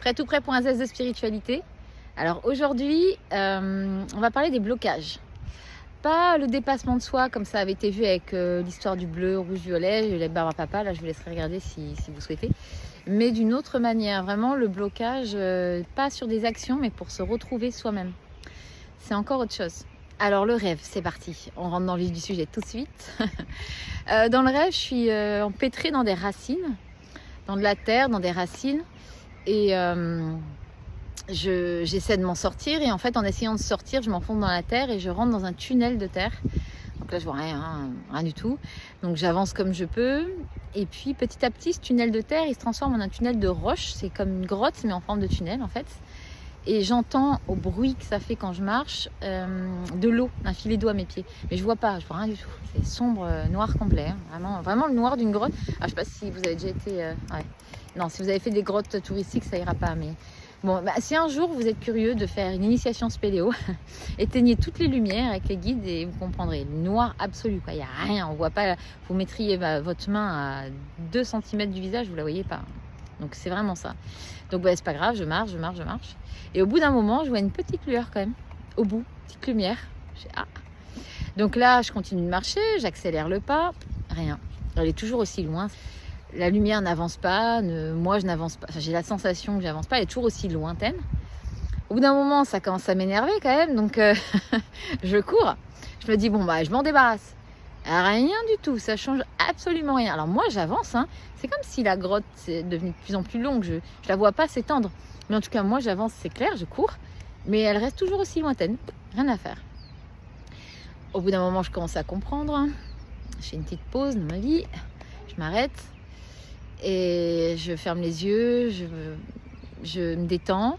Prêt tout prêt pour un zeste de spiritualité. Alors aujourd'hui, on va parler des blocages. Pas le dépassement de soi comme ça avait été vu avec l'histoire du bleu, rouge, violet, les barres à papa, là je vous laisserai regarder si vous souhaitez. Mais d'une autre manière, vraiment le blocage, pas sur des actions, mais pour se retrouver soi-même. C'est encore autre chose. Alors le rêve, c'est parti. On rentre dans le vif du sujet tout de suite. Dans le rêve, je suis empêtrée dans des racines, dans de la terre, dans des racines. Et j'essaie de m'en sortir. Et en fait, en essayant de sortir, je m'enfonce dans la terre et je rentre dans un tunnel de terre. Donc là, je vois rien du tout. Donc j'avance comme je peux. Et puis petit à petit, ce tunnel de terre, il se transforme en un tunnel de roche. C'est comme une grotte, mais en forme de tunnel en fait. Et j'entends au bruit que ça fait quand je marche de l'eau, un filet d'eau à mes pieds. Mais je vois pas, je vois rien du tout. C'est sombre, noir complet. Hein. Vraiment, vraiment le noir d'une grotte. Alors, je sais pas si vous avez déjà été... ouais. Non, si vous avez fait des grottes touristiques, ça ira pas. Mais bon, si un jour vous êtes curieux de faire une initiation spéléo, éteignez toutes les lumières avec les guides et vous comprendrez. Le noir absolu, quoi. Il n'y a rien. On voit pas. Vous mettriez votre main à 2 cm du visage, vous la voyez pas. Donc c'est vraiment ça. Donc c'est pas grave, je marche. Et au bout d'un moment, je vois une petite lueur quand même. Au bout, petite lumière. Donc là, je continue de marcher, j'accélère le pas. Rien. Elle est toujours aussi loin. La lumière n'avance pas, moi je n'avance pas. Enfin, j'ai la sensation que j'avance pas, elle est toujours aussi lointaine. Au bout d'un moment, ça commence à m'énerver quand même. Donc je cours. Je me dis, bon je m'en débarrasse. Rien du tout, ça change absolument rien. Alors moi j'avance, hein. C'est comme si la grotte est devenue de plus en plus longue, je la vois pas s'étendre. Mais en tout cas moi j'avance, c'est clair, je cours, mais elle reste toujours aussi lointaine, rien à faire. Au bout d'un moment je commence à comprendre, hein. Je fais une petite pause dans ma vie, je m'arrête et je ferme les yeux, je me détends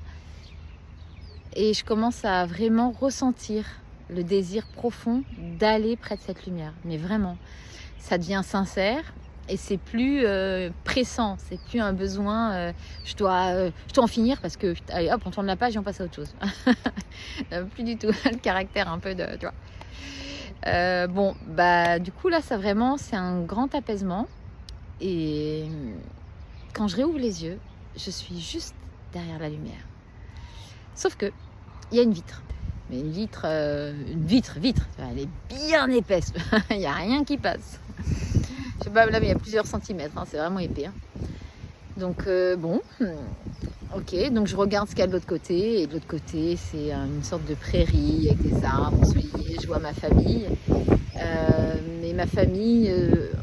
et je commence à vraiment ressentir le désir profond d'aller près de cette lumière. Mais vraiment, ça devient sincère et c'est plus pressant, c'est plus un besoin, je dois en finir parce que, allez hop, on tourne la page et on passe à autre chose. Plus du tout, le caractère un peu de, tu vois. Du coup là, ça vraiment, c'est un grand apaisement et quand je réouvre les yeux, je suis juste derrière la lumière. Sauf que, il y a une vitre. Mais une vitre, elle est bien épaisse, il n'y a rien qui passe. Je sais pas, là, mais il y a plusieurs centimètres, hein, c'est vraiment épais. Hein. Donc, ok, donc je regarde ce qu'il y a de l'autre côté, et de l'autre côté, c'est une sorte de prairie avec des arbres ensoleillés. Je vois ma famille, mais ma famille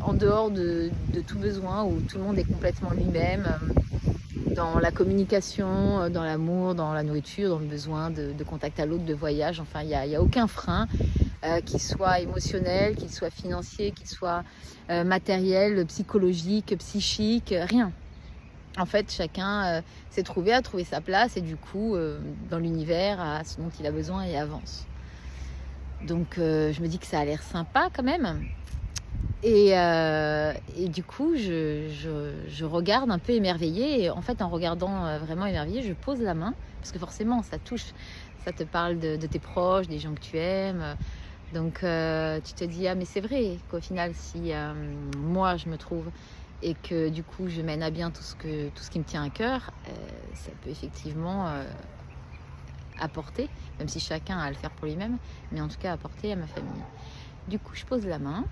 en dehors de tout besoin, où tout le monde est complètement lui-même. Dans la communication, dans l'amour, dans la nourriture, dans le besoin de contact à l'autre, de voyage. Enfin, il n'y a aucun frein, qu'il soit émotionnel, qu'il soit financier, qu'il soit matériel, psychologique, psychique, rien. En fait, chacun s'est trouvé à trouver sa place et du coup, dans l'univers, à ce dont il a besoin et avance. Donc, je me dis que ça a l'air sympa quand même. Et du coup, je regarde un peu émerveillée. Et en fait, en regardant vraiment émerveillée, je pose la main. Parce que forcément, ça touche. Ça te parle de tes proches, des gens que tu aimes. Donc, tu te dis, ah, mais c'est vrai qu'au final, si moi, je me trouve et que du coup, je mène à bien tout ce qui me tient à cœur, ça peut effectivement apporter, même si chacun a à le faire pour lui-même, mais en tout cas, apporter à ma famille. Du coup, je pose la main.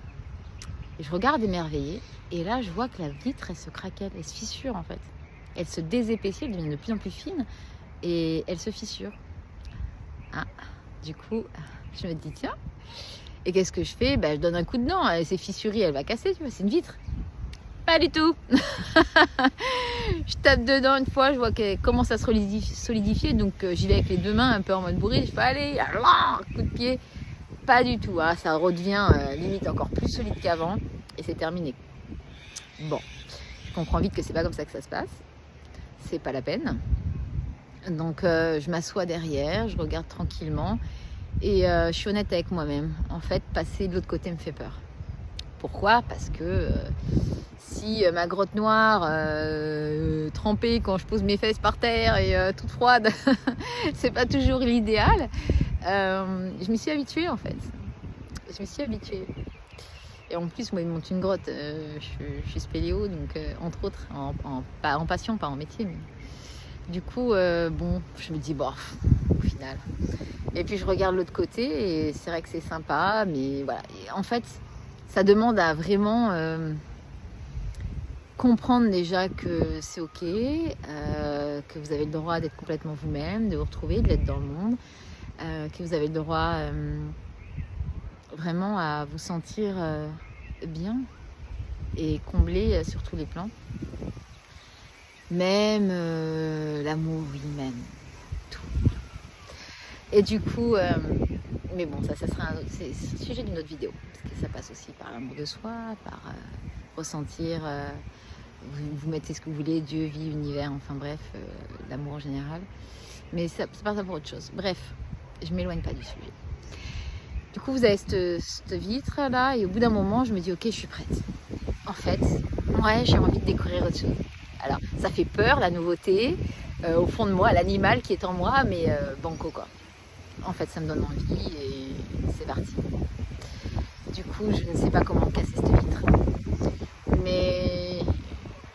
Et je regarde émerveillée, et là je vois que la vitre elle se craquelle, elle se fissure en fait. Elle se désépaissit, elle devient de plus en plus fine, et elle se fissure. Ah, du coup, je me dis tiens, et qu'est-ce que je fais? Je donne un coup de dent, elle s'est fissurée, elle va casser, tu vois, c'est une vitre. Pas du tout. Je tape dedans une fois, je vois qu'elle commence à se solidifier, donc j'y vais avec les 2 mains, un peu en mode bourré, je fais allez, coup de pied. Pas du tout, hein. Ça redevient limite encore plus solide qu'avant et c'est terminé. Bon, je comprends vite que c'est pas comme ça que ça se passe, c'est pas la peine. Donc je m'assois derrière, je regarde tranquillement et je suis honnête avec moi-même. En fait, passer de l'autre côté me fait peur. Pourquoi? Parce que si ma grotte noire trempée quand je pose mes fesses par terre et toute froide, c'est pas toujours l'idéal. Je m'y suis habituée en fait. Je me suis habituée. Et en plus, moi, il me monte une grotte. Je suis spéléo, donc entre autres, pas en passion, pas en métier. Mais... Du coup, bon, je me dis, bon, au final. Et puis je regarde l'autre côté et c'est vrai que c'est sympa, mais voilà. Et en fait, ça demande à vraiment comprendre déjà que c'est ok, que vous avez le droit d'être complètement vous-même, de vous retrouver, de l'être dans le monde, que vous avez le droit vraiment à vous sentir bien et comblé sur tous les plans. Même l'amour, oui, même tout. Et du coup, mais bon, ça sera c'est le sujet d'une autre vidéo, parce que ça passe aussi par l'amour de soi, par ressentir, vous mettez ce que vous voulez, Dieu, vie, univers, enfin bref, l'amour en général. Mais ça part pour autre chose. Bref, je m'éloigne pas du sujet. Du coup, vous avez cette vitre là, et au bout d'un moment, je me dis, ok, je suis prête. En fait, ouais, j'ai envie de découvrir autre chose. Alors, ça fait peur, la nouveauté, au fond de moi, l'animal qui est en moi, mais banco quoi. En fait, ça me donne envie et c'est parti. Du coup, je ne sais pas comment casser cette vitre. Mais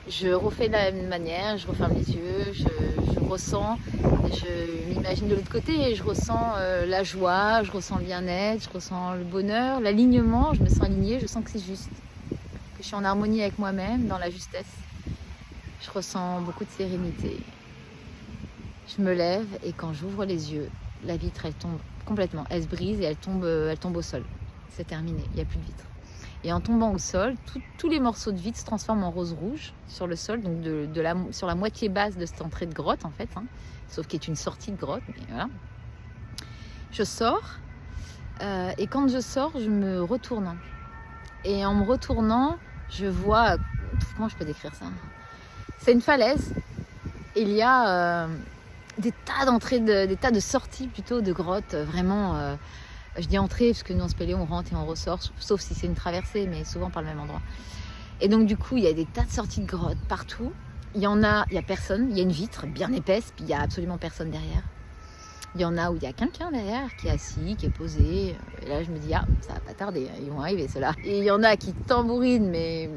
je refais de la même manière, je referme les yeux, je ressens, je m'imagine de l'autre côté et je ressens la joie, je ressens le bien-être, je ressens le bonheur, l'alignement, je me sens alignée, je sens que c'est juste, que je suis en harmonie avec moi-même, dans la justesse. Je ressens beaucoup de sérénité. Je me lève et quand j'ouvre les yeux, la vitre elle tombe complètement, elle se brise et elle tombe au sol. C'est terminé, il n'y a plus de vitre. Et en tombant au sol, tous les morceaux de vitre se transforment en rose-rouge sur le sol, donc sur la moitié basse de cette entrée de grotte en fait, hein, sauf qu'il y a une sortie de grotte, mais voilà. Je sors, et quand je sors, je me retourne. Et en me retournant, je vois, comment je peux décrire ça? C'est une falaise, et il y a des tas d'entrées, des tas de sorties plutôt de grottes, vraiment... je dis entrée parce que nous en Spéléo on rentre et on ressort, sauf si c'est une traversée, mais souvent par le même endroit. Et donc du coup il y a des tas de sorties de grottes partout. Il y a personne, il y a une vitre bien épaisse, puis il y a absolument personne derrière. Il y en a où il y a quelqu'un derrière qui est assis, qui est posé. Et là je me dis ah ça va pas tarder, ils vont arriver ceux-là. Et il y en a qui tambourinent mais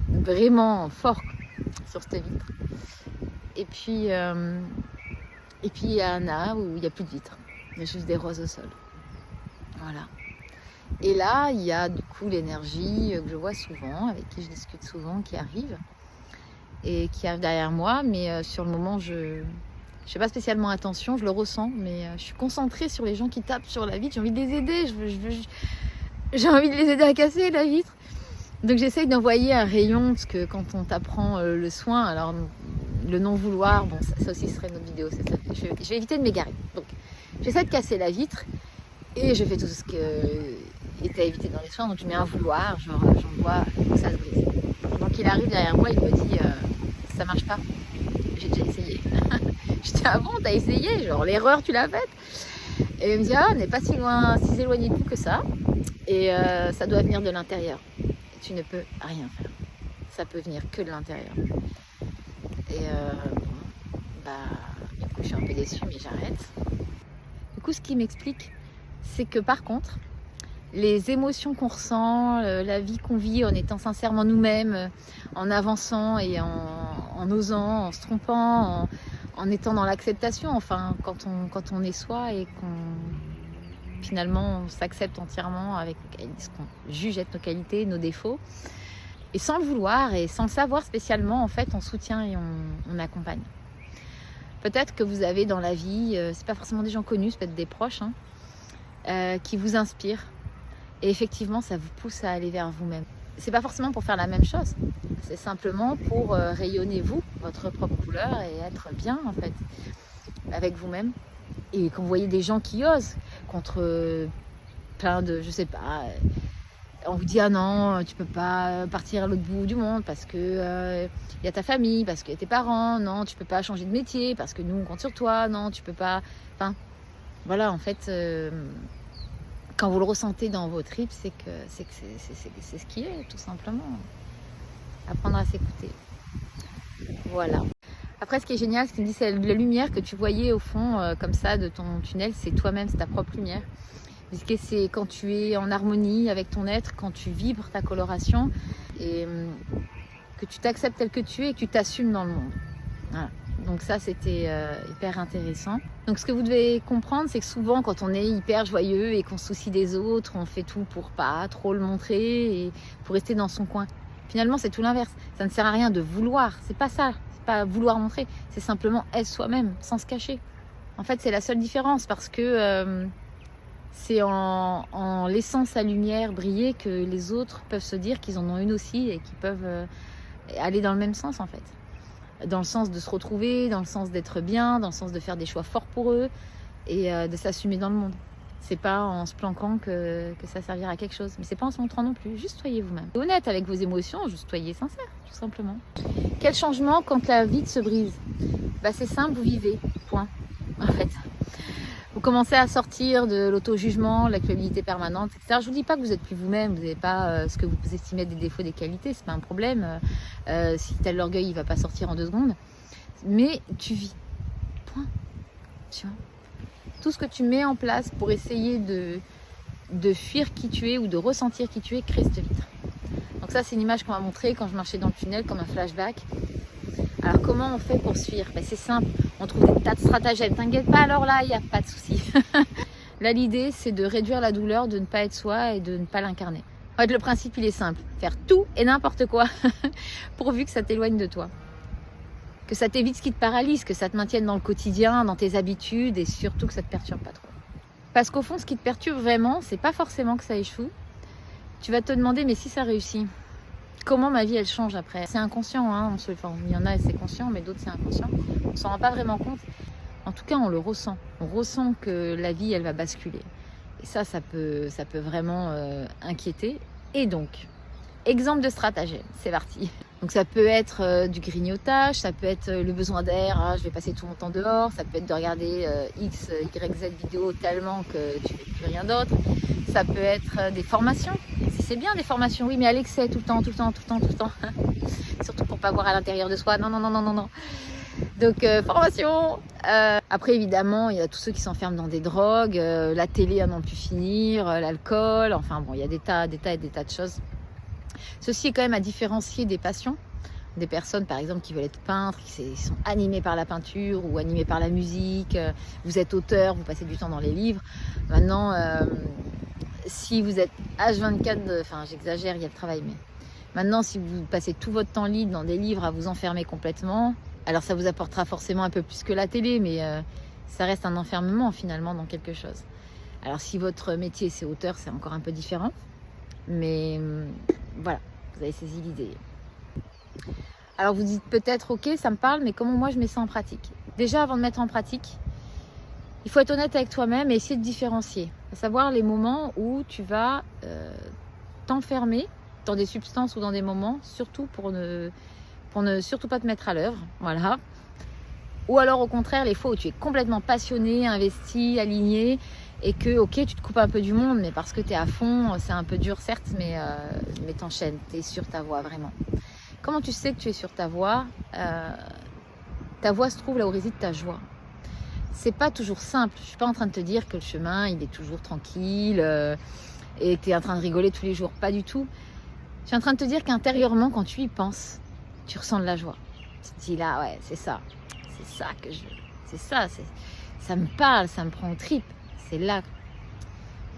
vraiment fort sur cette vitre. Et puis il y en a où il n'y a plus de vitre, il y a juste des roses au sol. Voilà. Et là, il y a du coup l'énergie que je vois souvent, avec qui je discute souvent, qui arrive derrière moi. Mais sur le moment, je ne fais pas spécialement attention, je le ressens, mais je suis concentrée sur les gens qui tapent sur la vitre. J'ai envie de les aider, j'ai envie de les aider à casser la vitre. Donc j'essaye d'envoyer un rayon, parce que quand on t'apprend le soin, alors le non-vouloir, bon, ça aussi serait une autre vidéo. Je vais éviter de m'égarer. Donc j'essaie de casser la vitre. Et je fais tout ce qui était à éviter dans les soins, donc je mets un vouloir, j'envoie, ça se brise. Donc il arrive derrière moi, il me dit ça marche pas, j'ai déjà essayé. Je dis ah bon, t'as essayé, genre l'erreur tu l'as faite. Et il me dit ah, on n'est pas si éloigné de tout que ça, et ça doit venir de l'intérieur. Et tu ne peux rien faire, ça peut venir que de l'intérieur. Et du coup je suis un peu déçue, mais j'arrête. Du coup ce qui m'explique, c'est que par contre, les émotions qu'on ressent, la vie qu'on vit en étant sincèrement nous-mêmes, en avançant et en osant, en se trompant, en étant dans l'acceptation, enfin quand on est soi et qu'on finalement on s'accepte entièrement avec ce qu'on juge être nos qualités, nos défauts, et sans le vouloir et sans le savoir spécialement, en fait on soutient et on accompagne. Peut-être que vous avez dans la vie, c'est pas forcément des gens connus, c'est peut-être des proches, hein, qui vous inspire, et effectivement ça vous pousse à aller vers vous-même. C'est pas forcément pour faire la même chose, c'est simplement pour rayonner vous, votre propre couleur, et être bien en fait avec vous-même. Et quand vous voyez des gens qui osent contre plein de, je sais pas, on vous dit ah non tu peux pas partir à l'autre bout du monde parce que y a ta famille, parce qu'il y a tes parents, non tu peux pas changer de métier parce que nous on compte sur toi, non tu peux pas, enfin voilà, en fait, quand vous le ressentez dans vos tripes, c'est ce qui est, tout simplement. Apprendre à s'écouter. Voilà. Après, ce qui est génial, ce qu'il me dit, c'est la lumière que tu voyais au fond, comme ça, de ton tunnel, c'est toi-même, c'est ta propre lumière. Puisque c'est quand tu es en harmonie avec ton être, quand tu vibres ta coloration, et que tu t'acceptes tel que tu es et que tu t'assumes dans le monde. Voilà. Donc ça, c'était hyper intéressant. Donc ce que vous devez comprendre, c'est que souvent, quand on est hyper joyeux et qu'on se soucie des autres, on fait tout pour pas trop le montrer et pour rester dans son coin. Finalement, c'est tout l'inverse. Ça ne sert à rien de vouloir. C'est pas ça. C'est pas vouloir montrer. C'est simplement être soi-même, sans se cacher. En fait, c'est la seule différence parce que c'est en laissant sa lumière briller que les autres peuvent se dire qu'ils en ont une aussi et qu'ils peuvent aller dans le même sens, en fait. Dans le sens de se retrouver, dans le sens d'être bien, dans le sens de faire des choix forts pour eux et de s'assumer dans le monde. C'est pas en se planquant que ça servira à quelque chose, mais c'est pas en se montrant non plus. Juste soyez vous-même. Honnête avec vos émotions, juste soyez sincère, tout simplement. Quel changement quand la vie se brise? C'est simple, vous vivez, point. En fait, vous commencez à sortir de l'auto-jugement, la culpabilité permanente, etc. Je vous dis pas que vous êtes plus vous-même, vous n'avez pas ce que vous estimez des défauts, des qualités, c'est pas un problème. Si t'as de l'orgueil, il va pas sortir en 2 secondes. Mais tu vis, point. Tu vois. Tout ce que tu mets en place pour essayer de fuir qui tu es ou de ressentir qui tu es crée cette vitre. Donc ça, c'est une image qu'on m'a montrée quand je marchais dans le tunnel, comme un flashback. Alors comment on fait pour se fuir? C'est simple, on trouve des tas de stratagèmes. T'inquiète pas, alors là, il n'y a pas de souci. Là, l'idée, c'est de réduire la douleur, de ne pas être soi et de ne pas l'incarner. En fait, le principe, il est simple. Faire tout et n'importe quoi pourvu que ça t'éloigne de toi. Que ça t'évite ce qui te paralyse, que ça te maintienne dans le quotidien, dans tes habitudes et surtout que ça te perturbe pas trop. Parce qu'au fond, ce qui te perturbe vraiment, c'est pas forcément que ça échoue. Tu vas te demander, mais si ça réussit, comment ma vie elle change après? C'est inconscient, hein, il y en a c'est conscient, mais d'autres c'est inconscient. On s'en rend pas vraiment compte. En tout cas, on le ressent. On ressent que la vie elle va basculer. Et ça peut vraiment inquiéter. Et donc, exemple de stratagème, c'est parti. Donc ça peut être du grignotage, ça peut être le besoin d'air, je vais passer tout mon temps dehors, ça peut être de regarder X, Y, Z vidéos tellement que tu ne fais plus rien d'autre. Ça peut être des formations. C'est bien des formations, oui, mais à l'excès, tout le temps. Surtout pour pas voir à l'intérieur de soi. Non. Donc, formation. Après, évidemment, il y a tous ceux qui s'enferment dans des drogues, la télé à n'en plus finir, l'alcool. Enfin bon, il y a des tas de choses. Ceci est quand même à différencier des passions. Des personnes, par exemple, qui veulent être peintres, qui sont animées par la peinture ou animées par la musique. Vous êtes auteur, vous passez du temps dans les livres. Maintenant, si vous êtes H24, enfin j'exagère, il y a le travail, mais maintenant si vous passez tout votre temps libre dans des livres à vous enfermer complètement, alors ça vous apportera forcément un peu plus que la télé, mais ça reste un enfermement finalement dans quelque chose. Alors si votre métier c'est auteur, c'est encore un peu différent, mais voilà, vous avez saisi l'idée. Alors vous dites peut-être, ok, ça me parle, mais comment moi je mets ça en pratique? Déjà avant de mettre en pratique, il faut être honnête avec toi-même et essayer de différencier. À savoir les moments où tu vas t'enfermer dans des substances ou dans des moments, surtout pour ne surtout pas te mettre à l'œuvre. Voilà. Ou alors au contraire, les fois où tu es complètement passionné, investi, aligné et que, ok, tu te coupes un peu du monde, mais parce que tu es à fond, c'est un peu dur certes, mais t'enchaînes, tu es sur ta voie vraiment. Comment tu sais que tu es sur ta voie? Ta voie se trouve là où réside ta joie. C'est pas toujours simple. Je suis pas en train de te dire que le chemin il est toujours tranquille et que tu es en train de rigoler tous les jours. Pas du tout. Je suis en train de te dire qu'intérieurement, quand tu y penses, tu ressens de la joie. Tu te dis là, ouais, c'est ça que je veux. C'est ça, ça me parle, ça me prend aux tripes. C'est là.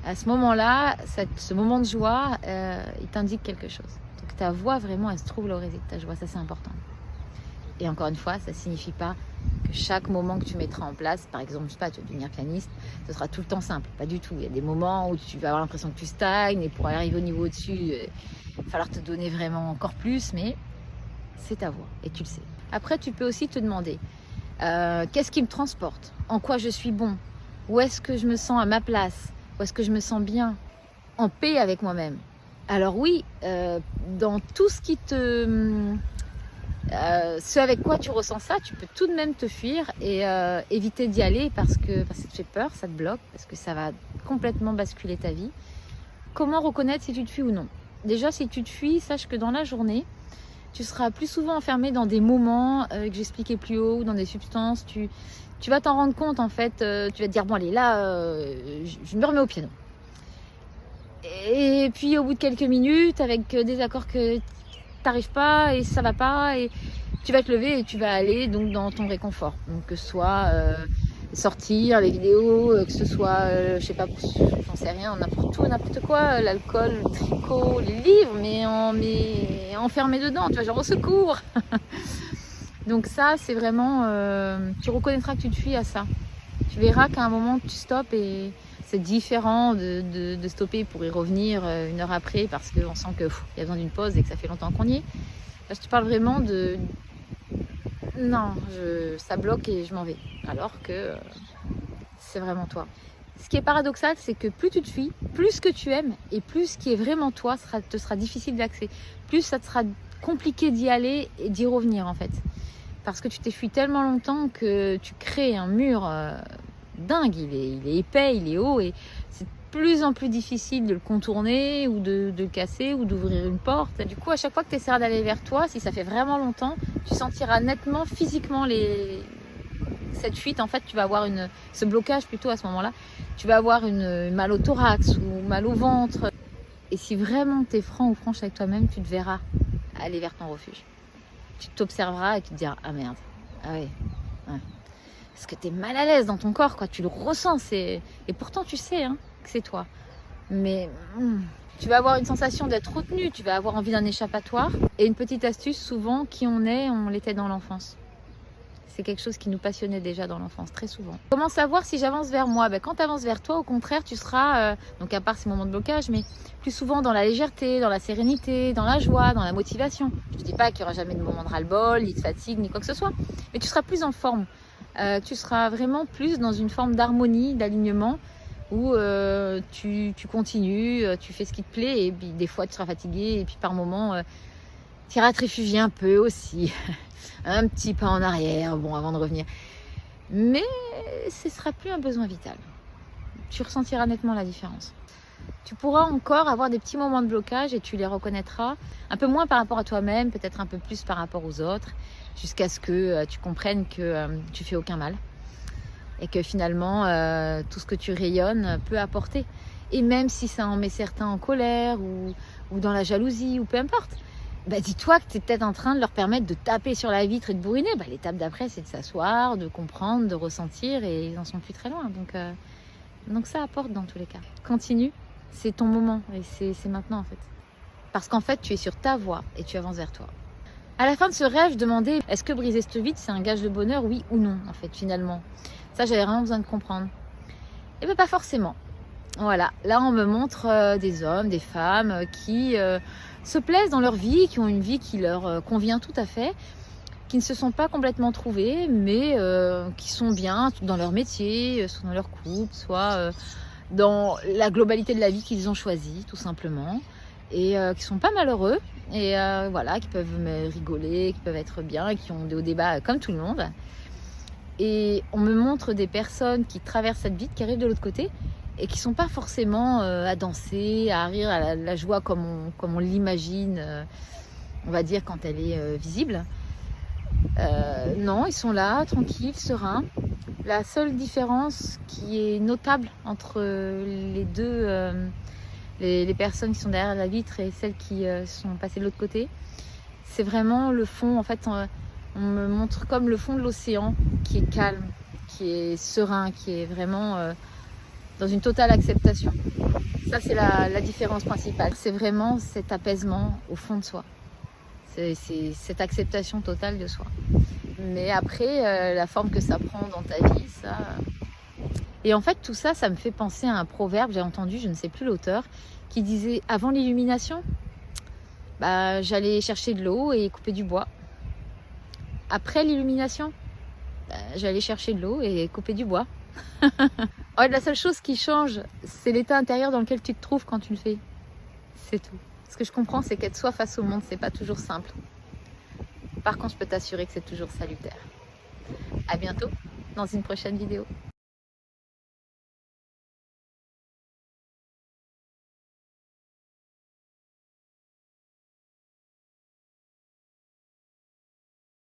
À ce moment-là, ce moment de joie, il t'indique quelque chose. Donc ta voix vraiment, elle se trouve là où réside ta joie. Ça, c'est important. Et encore une fois, ça ne signifie pas que chaque moment que tu mettras en place, par exemple, je sais pas, tu vas devenir pianiste, ce sera tout le temps simple. Pas du tout. Il y a des moments où tu vas avoir l'impression que tu stagnes et pour arriver au niveau au-dessus, il va falloir te donner vraiment encore plus, mais c'est ta voix et tu le sais. Après, tu peux aussi te demander qu'est-ce qui me transporte? En quoi je suis bon? Où est-ce que je me sens à ma place? Où est-ce que je me sens bien? En paix avec moi-même? Alors oui, dans tout ce qui te... ce avec quoi tu ressens ça, tu peux tout de même te fuir et éviter d'y aller parce que ça te fait peur, ça te bloque, parce que ça va complètement basculer ta vie. Comment reconnaître si tu te fuis ou non? Déjà, si tu te fuis, sache que dans la journée, tu seras plus souvent enfermé dans des moments que j'expliquais plus haut, ou dans des substances. Tu vas t'en rendre compte en fait, tu vas te dire bon allez là, je me remets au piano. Et puis au bout de quelques minutes, avec des accords que t'arrives pas et ça va pas, et tu vas te lever et tu vas aller donc dans ton réconfort. Donc que ce soit sortir, les vidéos, que ce soit, je sais pas, j'en sais rien, n'importe tout, n'importe quoi, l'alcool, le tricot, les livres, mais enfermé dedans, tu vois, genre au secours. Donc ça, c'est vraiment, tu reconnaîtras que tu te fuis à ça. Tu verras qu'à un moment, tu stoppes et c'est différent de stopper pour y revenir une heure après parce qu'on sent qu'il y a besoin d'une pause et que ça fait longtemps qu'on y est. Là, je te parle vraiment de... Non, ça bloque et je m'en vais. Alors que c'est vraiment toi. Ce qui est paradoxal, c'est que plus tu te fuis, plus ce que tu aimes et plus ce qui est vraiment toi te sera difficile d'accès. Plus ça te sera compliqué d'y aller et d'y revenir en fait. Parce que tu t'es fui tellement longtemps que tu crées un mur dingue. Il est épais, il est haut et c'est de plus en plus difficile de le contourner ou de le casser ou d'ouvrir une porte. Du coup, à chaque fois que tu essaieras d'aller vers toi, si ça fait vraiment longtemps, tu sentiras nettement physiquement cette fuite. En fait, tu vas avoir ce blocage plutôt à ce moment-là. Tu vas avoir une mal au thorax ou mal au ventre. Et si vraiment tu es franc ou franche avec toi-même, tu te verras aller vers ton refuge. Tu t'observeras et tu te diras ah merde, ah ouais. Parce que tu es mal à l'aise dans ton corps, quoi. Tu le ressens, et pourtant tu sais que c'est toi. Mais tu vas avoir une sensation d'être retenu, tu vas avoir envie d'un échappatoire. Et une petite astuce, souvent, qui on l'était dans l'enfance. C'est quelque chose qui nous passionnait déjà dans l'enfance, très souvent. Comment savoir si j'avance vers moi? Quand tu avances vers toi, au contraire, tu seras, donc à part ces moments de blocage, mais plus souvent dans la légèreté, dans la sérénité, dans la joie, dans la motivation. Je ne dis pas qu'il n'y aura jamais de moment de ras-le-bol, ni de fatigue, ni quoi que ce soit, mais tu seras plus en forme. Tu seras vraiment plus dans une forme d'harmonie, d'alignement, où tu continues, tu fais ce qui te plaît, et puis des fois tu seras fatigué, et puis par moments, tu iras te réfugier un peu aussi. Un petit pas en arrière, bon, avant de revenir. Mais ce ne sera plus un besoin vital. Tu ressentiras nettement la différence. Tu pourras encore avoir des petits moments de blocage et tu les reconnaîtras un peu moins par rapport à toi-même, peut-être un peu plus par rapport aux autres, jusqu'à ce que tu comprennes que tu fais aucun mal et que finalement tout ce que tu rayonnes peut apporter. Et même si ça en met certains en colère ou dans la jalousie ou peu importe, dis-toi que tu es peut-être en train de leur permettre de taper sur la vitre et de bourriner. L'étape d'après, c'est de s'asseoir, de comprendre, de ressentir, et ils n'en sont plus très loin. Donc ça apporte dans tous les cas. Continue, c'est ton moment, et c'est maintenant en fait. Parce qu'en fait, tu es sur ta voie et tu avances vers toi. À la fin de ce rêve, je demandais, est-ce que briser cette vitre, c'est un gage de bonheur, oui ou non, en fait, finalement. Ça, j'avais vraiment besoin de comprendre. Et bien, pas forcément. Voilà, là on me montre des hommes, des femmes qui se plaisent dans leur vie, qui ont une vie qui leur convient tout à fait, qui ne se sont pas complètement trouvés, mais qui sont bien dans leur métier, soit dans leur couple, soit dans la globalité de la vie qu'ils ont choisie, tout simplement, et qui sont pas malheureux, et voilà, qui peuvent rigoler, qui peuvent être bien, et qui ont des hauts débats comme tout le monde. Et on me montre des personnes qui traversent cette vie, qui arrivent de l'autre côté, et qui ne sont pas forcément à danser, à rire, à la joie comme on l'imagine, on va dire, quand elle est visible. Non, ils sont là, tranquilles, sereins. La seule différence qui est notable entre les deux, les personnes qui sont derrière la vitre et celles qui sont passées de l'autre côté, c'est vraiment le fond. En fait, on me montre comme le fond de l'océan qui est calme, qui est serein, qui est vraiment dans une totale acceptation. Ça, c'est la différence principale. C'est vraiment cet apaisement au fond de soi. C'est cette acceptation totale de soi. Mais après, la forme que ça prend dans ta vie, ça... Et en fait, tout ça, ça me fait penser à un proverbe, j'ai entendu, je ne sais plus l'auteur, qui disait, avant l'illumination, j'allais chercher de l'eau et couper du bois. Après l'illumination, j'allais chercher de l'eau et couper du bois. Ouais, la seule chose qui change, c'est l'état intérieur dans lequel tu te trouves quand tu le fais. C'est tout. Ce que je comprends, c'est qu'être soi face au monde, c'est pas toujours simple. Par contre, je peux t'assurer que c'est toujours salutaire. À bientôt dans une prochaine vidéo.